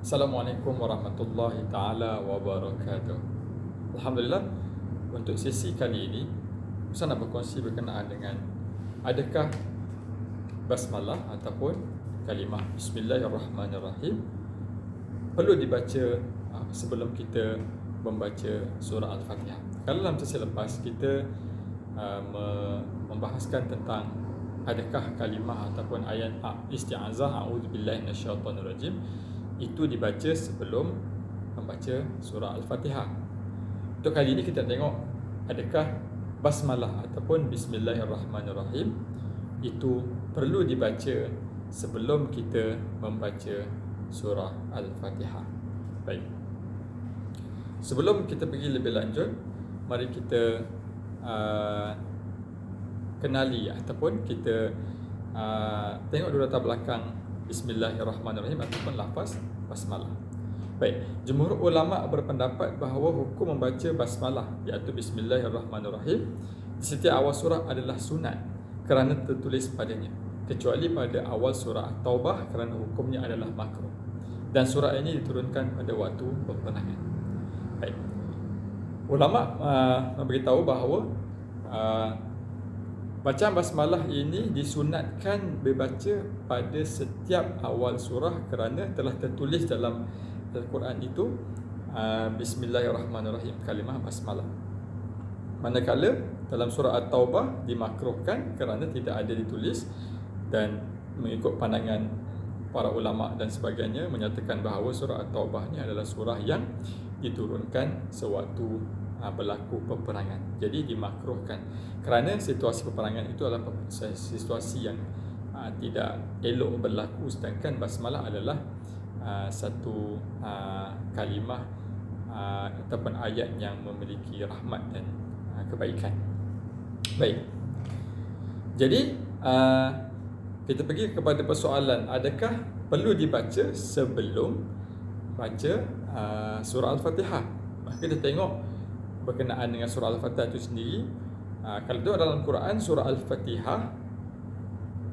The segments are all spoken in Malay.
Assalamualaikum warahmatullahi taala wabarakatuh. Alhamdulillah, untuk sesi kali ini saya nak berkongsi berkenaan dengan adakah basmalah ataupun kalimah Bismillahirrahmanirrahim perlu dibaca sebelum kita membaca surah Al-Fatihah. Kalau dalam sesi lepas kita membahaskan tentang adakah kalimah ataupun ayat isti'azah a'udzubillahi minasyaitonirrajim itu dibaca sebelum membaca surah Al-Fatihah. Untuk kali ini kita tengok adakah basmalah ataupun Bismillahirrahmanirrahim itu perlu dibaca sebelum kita membaca surah Al-Fatihah. Baik. Sebelum kita pergi lebih lanjut, mari kita kenali ataupun kita tengok dulu latar belakang Bismillahirrahmanirrahim ataupun lafaz basmalah. Baik, jumhur ulama berpendapat bahawa hukum membaca basmalah iaitu Bismillahirrahmanirrahim di setiap awal surah adalah sunat kerana tertulis padanya, kecuali pada awal surah At-Taubah kerana hukumnya adalah makruh. Dan surah ini diturunkan pada waktu peperangan. Baik. Ulama memberitahu bahawa bacaan basmalah ini disunatkan dibaca pada setiap awal surah kerana telah tertulis dalam Al-Quran itu Bismillahirrahmanirrahim, kalimah basmalah. Manakala dalam surah At-Taubah dimakruhkan kerana tidak ada ditulis, dan mengikut pandangan para ulama dan sebagainya menyatakan bahawa surah At-Taubah ini adalah surah yang diturunkan sewaktu berlaku peperangan. Jadi dimakruhkan kerana situasi peperangan itu adalah situasi yang tidak elok berlaku, sedangkan basmalah adalah satu kalimah ataupun ayat yang memiliki rahmat dan kebaikan. Baik. Jadi kita pergi kepada persoalan, adakah perlu dibaca sebelum baca surah Al-Fatihah? Maka kita tengok berkenaan dengan surah Al-Fatihah itu sendiri. Kalau tengok dalam Quran, surah Al-Fatihah,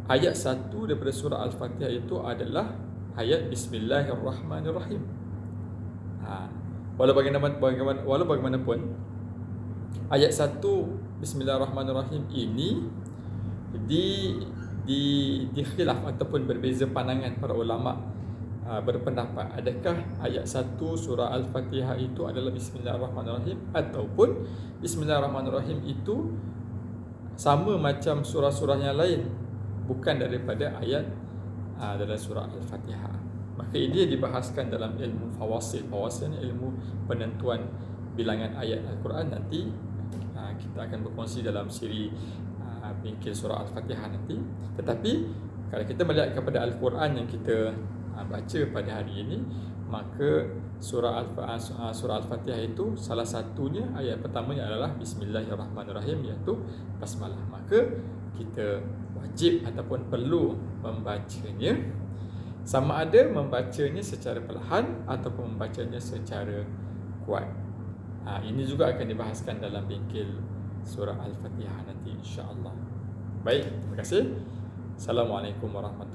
ayat 1 daripada surah Al-Fatihah itu adalah ayat Bismillahirrahmanirrahim. Walau bagaimanapun, ayat 1 Bismillahirrahmanirrahim ini di khilaf ataupun berbeza pandangan para ulama berpendapat adakah ayat 1 surah Al-Fatihah itu adalah Bismillahirrahmanirrahim ataupun Bismillahirrahmanirrahim itu sama macam surah-surah yang lain, bukan daripada ayat dalam surah Al-Fatihah. Maka ini dibahaskan dalam ilmu fawasil. Fawasil ni ilmu penentuan bilangan ayat Al-Quran. Nanti kita akan berkongsi dalam siri bingkil surah Al-Fatihah nanti. Tetapi kalau kita melihat kepada Al-Quran yang kita baca pada hari ini, maka surah Al-Fatihah itu salah satunya, ayat pertamanya adalah Bismillahirrahmanirrahim, iaitu basmalah. Maka kita wajib ataupun perlu membacanya, sama ada membacanya secara perlahan ataupun membacanya secara kuat. Ini juga akan dibahaskan dalam bingkil surah Al-Fatihah nanti, insya-Allah. Baik, terima kasih. Assalamualaikum warahmatullahi wabarakatuh.